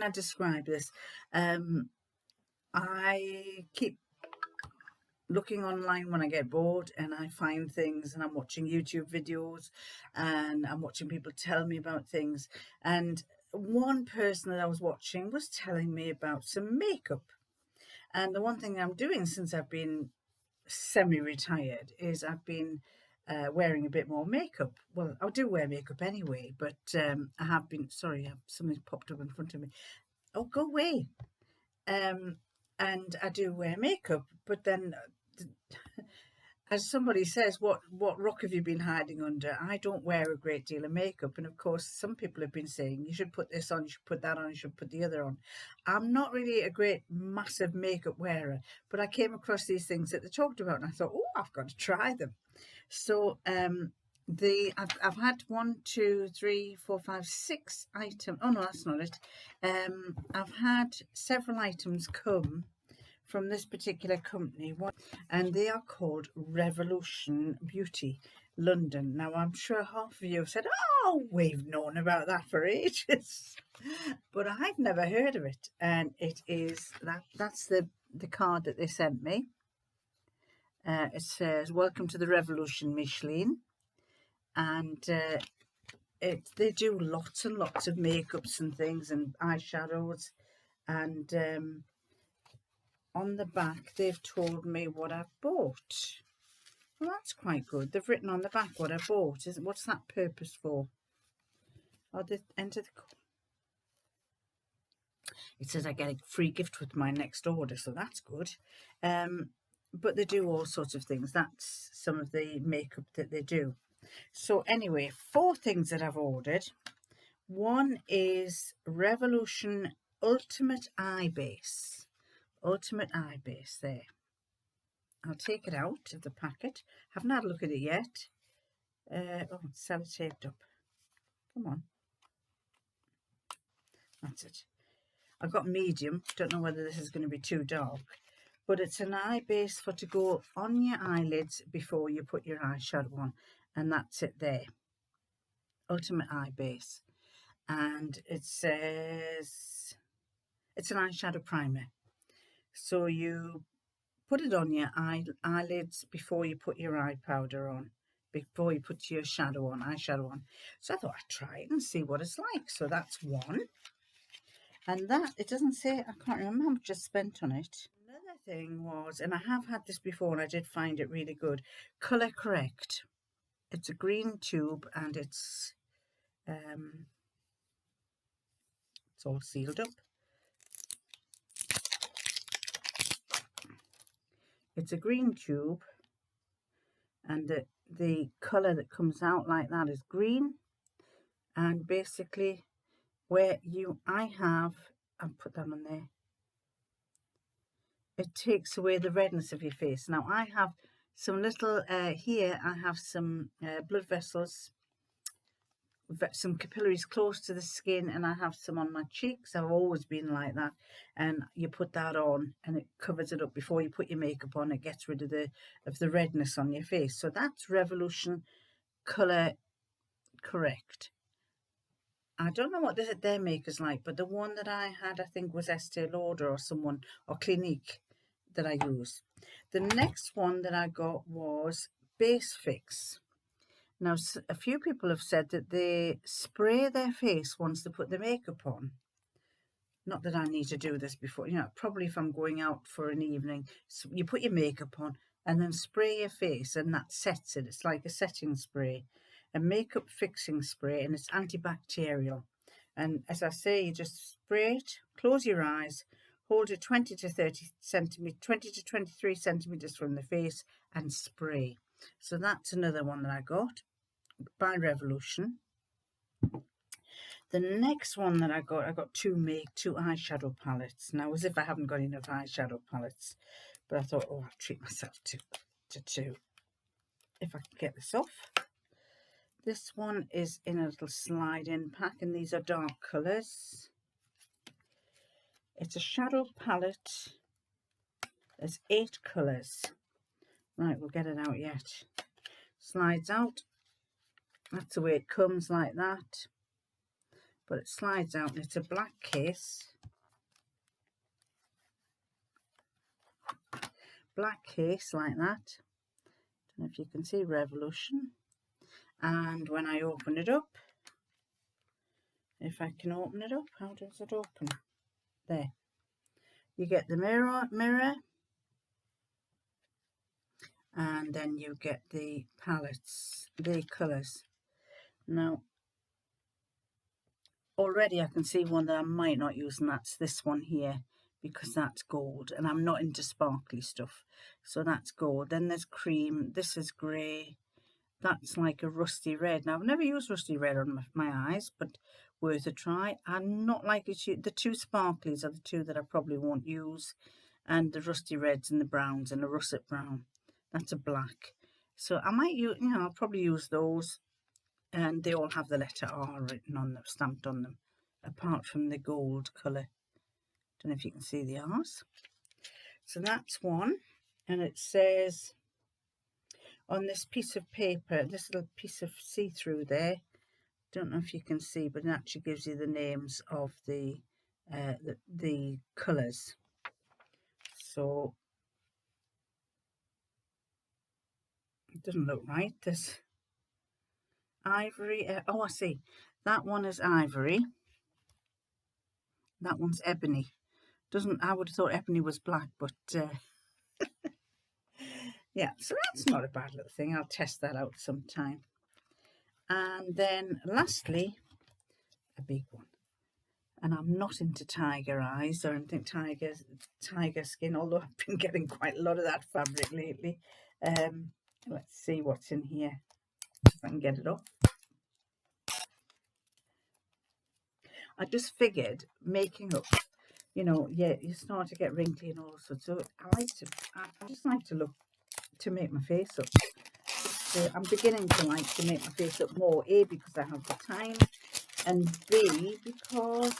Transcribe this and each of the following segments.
I describe this? I keep looking online when I get bored, and I find things, and I'm watching YouTube videos, and I'm watching people tell me about things. And one person that I was watching was telling me about some makeup. And the one thing I'm doing since I've been semi-retired is I've been wearing a bit more makeup. Well, I do wear makeup anyway, but I have been, sorry, something's popped up in front of me. Oh, go away. And I do wear makeup, but then as somebody says, what rock have you been hiding under? I don't wear a great deal of makeup. And of course, some people have been saying, you should put this on, you should put that on, you should put the other on. I'm not really a great, massive makeup wearer, but I came across these things that they talked about, and I thought, oh, I've got to try them. So I've had 1, 2, 3, 4, 5, 6 items. Oh no, that's not it. I've had several items come from this particular company, and they are called Revolution Beauty London. Now, I'm sure half of you have said, oh, we've known about that for ages, but I've never heard of it. And it is that's the card that they sent me. It says, welcome to the Revolution, Micheline. And they do lots and lots of makeups and things and eyeshadows, and on the back they've told me what I've bought. Well, that's quite good. They've written on the back what I bought. What's that purpose for? Oh, they enter the... It says I get a free gift with my next order, so that's good. But they do all sorts of things. That's some of the makeup that they do. So anyway, 4 things that I've ordered. One is Revolution Ultimate Eye Base. Ultimate Eye Base there. I'll take it out of the packet. Haven't had a look at it yet. Oh, it's sellotaped up. Come on. That's it. I've got medium. Don't know whether this is going to be too dark. But it's an eye base for to go on your eyelids before you put your eyeshadow on. And that's it there. Ultimate Eye Base. And it says it's an eyeshadow primer. So you put it on your eyelids before you put your eye powder on, before you put your eyeshadow on. So I thought I'd try it and see what it's like. So that's one. And that, it doesn't say, I can't remember how much I spent on it. Another thing was, and I have had this before and I did find it really good, Colour Correct. It's a green tube and it's all sealed up. It's a green tube, and the colour that comes out like that is green. And basically, I'll put that on there. It takes away the redness of your face. Now I have some little, here I have some blood vessels, some capillaries close to the skin, and I have some on my cheeks. I've always been like that. And you put that on and it covers it up before you put your makeup on. It gets rid of the redness on your face. So that's Revolution Colour Correct. I don't know what their maker's like, but the one that I had, I think, was Estee Lauder or Clinique that I use. The next one that I got was Base Fix. Now, a few people have said that they spray their face once they put the makeup on. Not that I need to do this before, probably if I'm going out for an evening. So you put your makeup on and then spray your face, and that sets it. It's like a setting spray, a makeup fixing spray, and it's antibacterial. And as I say, you just spray it, close your eyes, hold it 20 to 23 centimeters from the face and spray. So that's another one that I got by Revolution. The next one that I got two eyeshadow palettes. Now, as if I haven't got enough eyeshadow palettes, but I thought, oh, I'll treat myself to two. If I can get this off. This one is in a little slide-in pack, and these are dark colours. It's a shadow palette. There's 8 colours. Right, we'll get it out yet. Slides out. That's the way it comes, like that. But it slides out, and it's a black case. black case like that. Don't know if you can see Revolution. And when I open it up, if I can open it up, how does it open? There. You get the mirror, and then you get the palettes, the colours. Now, already I can see one that I might not use, and that's this one here, because that's gold, and I'm not into sparkly stuff. So that's gold. Then there's cream. This is grey. That's like a rusty red. Now, I've never used rusty red on my eyes, but worth a try. I'm not likely to. The two sparklies are the two that I probably won't use, and the rusty reds and the browns and a russet brown. That's a black. So I might use, I'll probably use those, and they all have the letter R written on them, stamped on them, apart from the gold colour. Don't know if you can see the R's. So that's one, and it says on this piece of paper, this little piece of see-through there, don't know if you can see, but it actually gives you the names of the colours. So it doesn't look right. There's ivory. Oh, I see. That one is ivory. That one's ebony. I would have thought ebony was black, but yeah, so that's not a bad little thing. I'll test that out sometime. And then lastly, a big one. And I'm not into tiger eyes or anything tiger skin, although I've been getting quite a lot of that fabric lately. Let's see what's in here, if I can get it off. I just figured making up, yeah, you start to get wrinkly and all sorts. So I just like to make my face up. So I'm beginning to like to make my face up more, A, because I have the time, and B, because,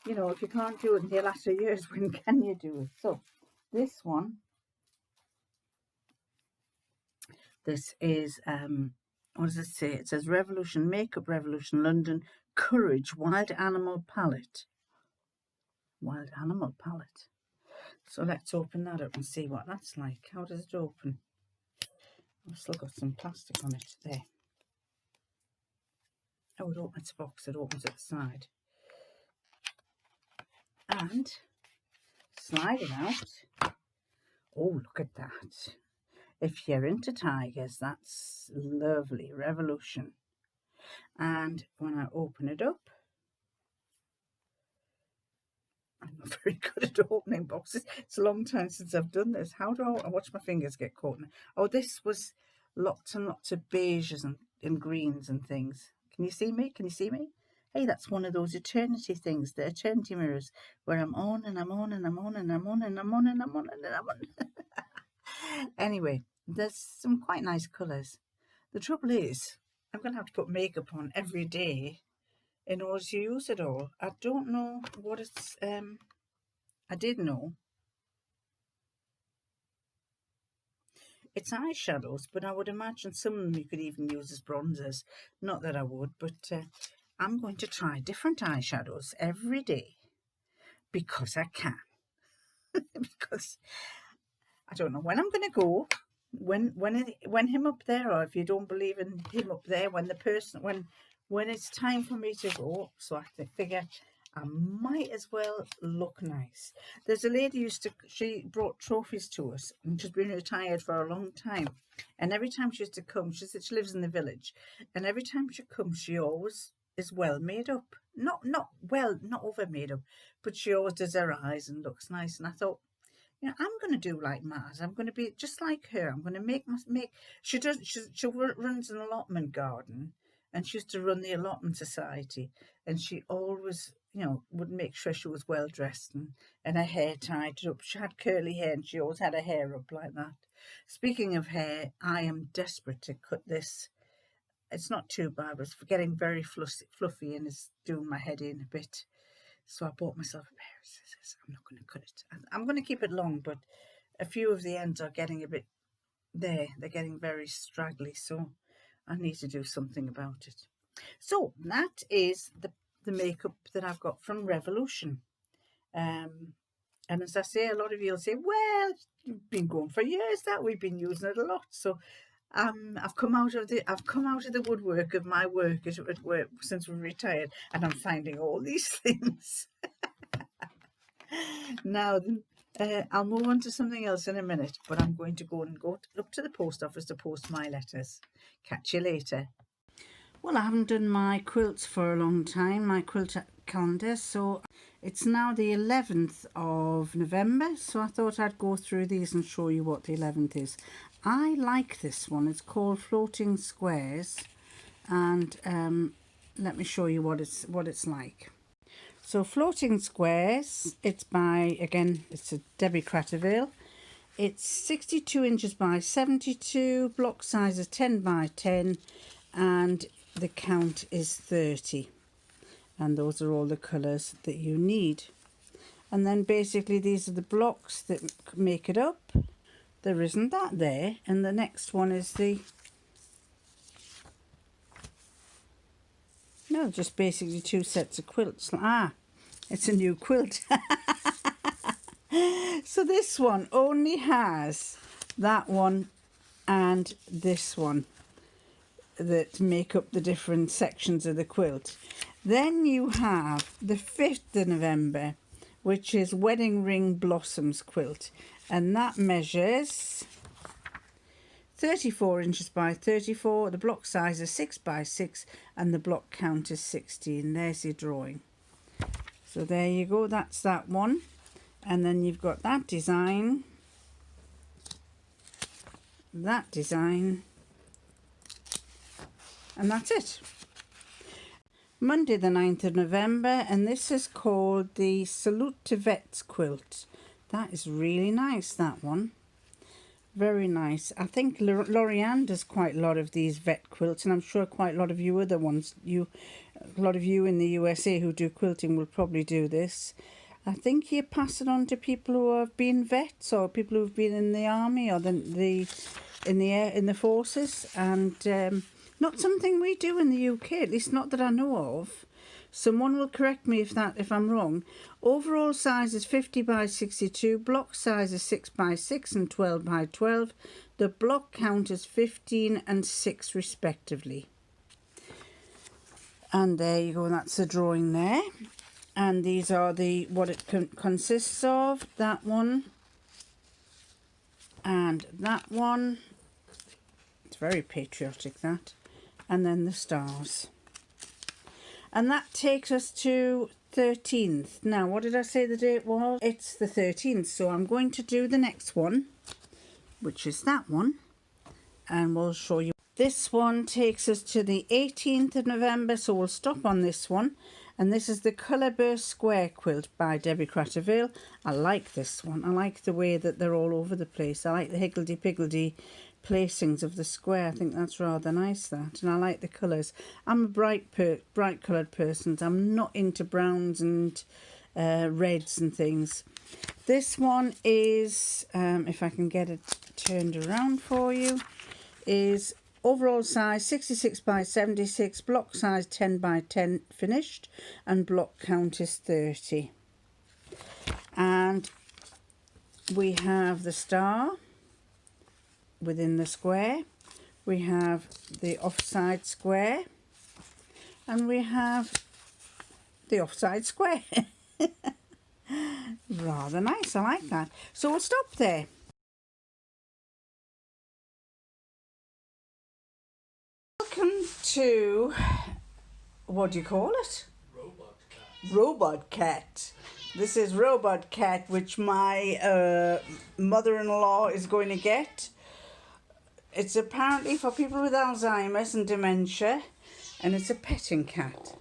if you can't do it in the latter years, when can you do it? So this one, this is, what does it say? It says Revolution, Makeup Revolution, London, Courage, Wild Animal Palette. Wild Animal Palette. So let's open that up and see what that's like. How does it open? I've still got some plastic on it there. Oh, it opens the box. It opens at the side. And slide it out. Oh, look at that. If you're into tigers, that's lovely. Revolution. And when I open it up, I'm not very good at opening boxes. It's a long time since I've done this. How do I watch my fingers get caught in it? Oh, this was lots and lots of beiges and greens and things. Can you see me? Can you see me? Hey, that's one of those eternity things, the eternity mirrors, where I'm on and I'm on and I'm on and I'm on and I'm on and I'm on and I'm on. Anyway, there's some quite nice colours. The trouble is, I'm going to have to put makeup on every day in order to use it all. I don't know what it's, I did know. It's eyeshadows, but I would imagine some of them you could even use as bronzers. Not that I would, but I'm going to try different eyeshadows every day because I can. Because I don't know when I'm going to go. When him up there, or if you don't believe in him up there, when it's time for me to go, so I figure I might as well look nice. There's a lady she brought trophies to us, and she's been retired for a long time. And every time she used to come, she said she lives in the village, and every time she comes, she always is well made up. Not over made up, but she always does her eyes and looks nice. And I thought, I'm going to do like Maz. I'm going to be just like her. I'm going to make. She runs an allotment garden, and she used to run the allotment society. And she always, would make sure she was well dressed and her hair tied up. She had curly hair, and she always had her hair up like that. Speaking of hair, I am desperate to cut this. It's not too bad, but it's getting very fluffy and it's doing my head in a bit. So I bought myself a pair of scissors. I'm not going to cut it. I'm going to keep it long, but a few of the ends are getting a bit there. They're getting very straggly, so I need to do something about it. So that is the makeup that I've got from Revolution. And as I say, a lot of you will say, well, you've been going for years that we've been using it a lot. So I've come out of the woodwork of my work at work since we retired, and I'm finding all these things. Now, I'll move on to something else in a minute, but I'm going to go up to the post office to post my letters. Catch you later. Well, I haven't done my quilts for a long time, my quilt calendar, so it's now the 11th of November, so I thought I'd go through these and show you what the 11th is. I like this one. It's called Floating Squares, and let me show you what it's like. So Floating Squares, it's by, again, it's a Debbie Cratterville. It's 62 inches by 72, block size is 10 by 10, and the count is 30. And those are all the colours that you need. And then basically these are the blocks that make it up. There isn't that there. And the next one is no, just basically two sets of quilts. It's a new quilt. So this one only has that one and this one that make up the different sections of the quilt. Then you have the 5th of November, which is Wedding Ring Blossoms quilt, and that measures 34 inches by 34. The block size is 6 by 6 and the block count is 16. There's your drawing. So there you go, that's that one. And then you've got that design, and that's it. Monday the 9th of November, and this is called the Salute to Vets quilt. That is really nice, that one. Very nice. I think Lorianne does quite a lot of these vet quilts, and I'm sure quite a lot of you other ones, a lot of you in the USA who do quilting will probably do this. I think you pass it on to people who have been vets or people who've been in the army or in the forces, and not something we do in the UK, at least not that I know of. Someone will correct me if I'm wrong. Overall size is 50 by 62, block size is 6 by 6 and 12 by 12. The block count is 15 and 6 respectively. And there you go, that's the drawing there. And these are what it consists of. That one and that one. It's very patriotic, that. And then the stars. And that takes us to 13th. Now, what did I say the date was? It's the 13th. So I'm going to do the next one, which is that one. And we'll show you. This one takes us to the 18th of November. So we'll stop on this one. And this is the Colour Burst Square Quilt by Debbie Cratterville. I like this one. I like the way that they're all over the place. I like the higgledy-piggledy placings of the square. I think that's rather nice, that. And I like the colours. I'm a bright coloured person. So I'm not into browns and reds and things. This one is, if I can get it turned around for you, is overall size 66 by 76, block size 10 by 10 finished, and block count is 30. And we have the star within the square, we have the offside square, and we have the offside square. Rather nice, I like that. So we'll stop there. Welcome to, what do you call it? Robot cat. Robot cat. This is Robot Cat, which my mother-in-law is going to get. It's apparently for people with Alzheimer's and dementia, and it's a petting cat.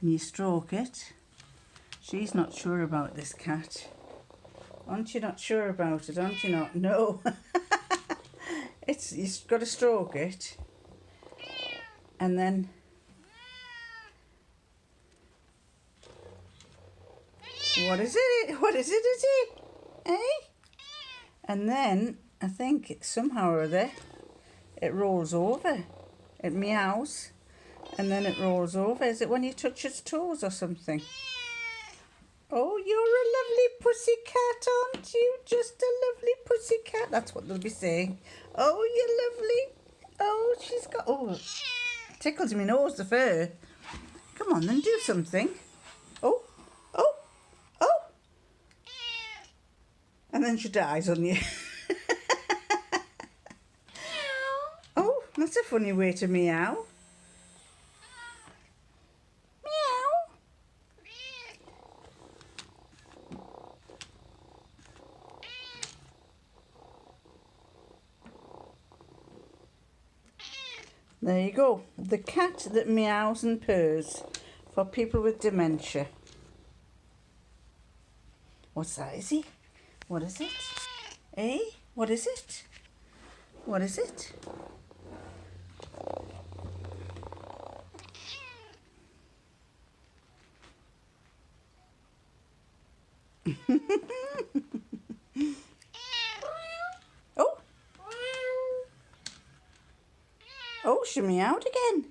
And you stroke it. She's not sure about this cat. Aren't you not sure about it? Aren't you not? No. You've got to stroke it. And then what is it? What is it, is it? Eh? And then I think somehow or other it rolls over. It meows And then it rolls over. Is it when you touch its toes or something? Oh, you're a lovely pussycat, aren't you? Just a lovely pussycat. That's what they'll be saying. Oh, you're lovely. Oh, she's got... Oh, tickles my nose, the fur. Come on, then do something. Oh, oh, oh. And then she dies on you. Oh, that's a funny way to meow. Meow. There you go. The cat that meows and purrs for people with dementia. What's that, is he? What is it? Eh? What is it? What is it? Oh! Oh, she meowed again.